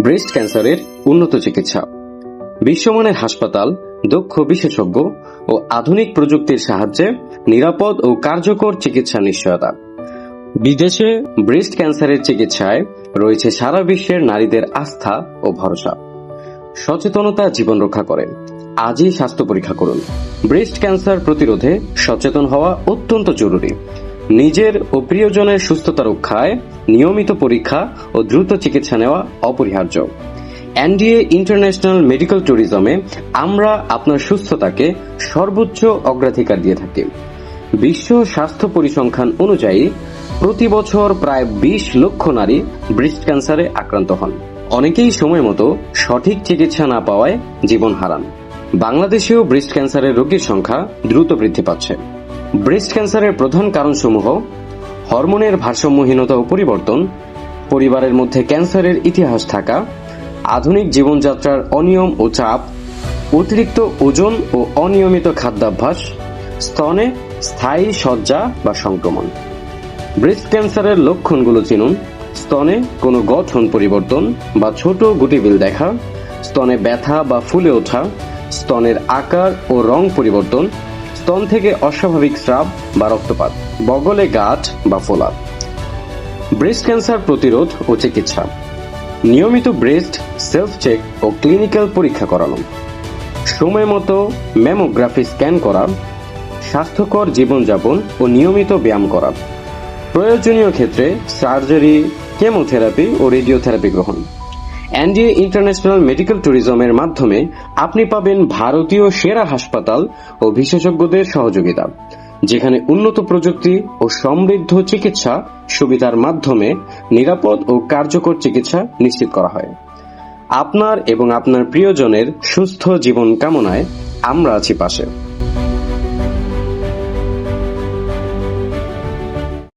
Breast ক্যান্সারের উন্নত চিকিৎসা। বিশ্বমানের হাসপাতাল, দক্ষ বিশেষজ্ঞ ও আধুনিক প্রযুক্তির সাহায্যে নিরাপদ ও কার্যকর চিকিৎসা নিশ্চয়তা। বিদেশে ব্রেস্ট ক্যান্সারের চিকিৎসায় রয়েছে সারা বিশ্বের নারীদের আস্থা ও ভরসা। সচেতনতা জীবন রক্ষা করে। আজই স্বাস্থ্য পরীক্ষা করুন। ব্রেস্ট ক্যান্সার প্রতিরোধে সচেতন হওয়া অত্যন্ত জরুরি। নিজের ও প্রিয়জনের সুস্থতা রক্ষায় নিয়মিত পরীক্ষা ও দ্রুত চিকিৎসা নেওয়া অপরিহার্য। এনডিএ ইন্টারন্যাশনাল মেডিকেল ট্যুরিজমে আমরা আপনার সুস্থতাকে সর্বোচ্চ অগ্রাধিকার দিয়ে থাকি। বিশ্ব স্বাস্থ্য পরিসংখ্যান অনুযায়ী প্রতি বছর প্রায় 20 লক্ষ নারী ব্রেস্ট ক্যান্সারে আক্রান্ত হন। অনেকেই সময় মতো সঠিক চিকিৎসা না পাওয়ায় জীবন হারান। বাংলাদেশেও ব্রেস্ট ক্যান্সারের রোগীর সংখ্যা দ্রুত বৃদ্ধি পাচ্ছে। ব্রেস্ট ক্যান্সারের প্রধান কারণসমূহ: হরমোনের ভারসাম্যহীনতা ও পরিবর্তন, পরিবারের মধ্যে ক্যান্সারের ইতিহাস থাকা, আধুনিক জীবনযাত্রার অনিয়ম ও চাপ, অতিরিক্ত ওজন ও অনিয়মিত খাদ্যাভ্যাস, স্তনে স্থায়ী সজ্জা বা সংক্রমণ। ব্রেস্ট ক্যান্সারের লক্ষণগুলো চিনুন: স্তনে কোনো গঠন পরিবর্তন বা ছোট গুটিবিল দেখা, স্তনে ব্যথা বা ফুলে ওঠা, স্তনের আকার ও রং পরিবর্তন, স্তন থেকে অস্বাভাবিক স্রাব বা রক্তপাত, বগলে গাঁঠ বা ফোলা। ব্রেস্ট ক্যান্সার প্রতিরোধ ও চিকিৎসা: নিয়মিত ব্রেস্ট সেলফ চেক ও ক্লিনিক্যাল পরীক্ষা করানো, সময় মতো ম্যামোগ্রাফি স্ক্যান করা, স্বাস্থ্যকর জীবনযাপন ও নিয়মিত ব্যায়াম করা, প্রয়োজনীয় ক্ষেত্রে সার্জারি, কেমোথেরাপি ও রেডিওথেরাপি গ্রহণ। এনডিএ ইন্টারন্যাশনাল মেডিকেল ট্যুরিজমের মাধ্যমে আপনি পাবেন ভারতীয় সেরা হাসপাতাল ও বিশেষজ্ঞদের সহযোগিতা, যেখানে উন্নত প্রযুক্তি ও সমৃদ্ধ চিকিৎসা সুবিধার মাধ্যমে নিরাপদ ও কার্যকর চিকিৎসা নিশ্চিত করা হয়। আপনার এবং আপনার প্রিয়জনের সুস্থ জীবন কামনায় আমরা আছি পাশে।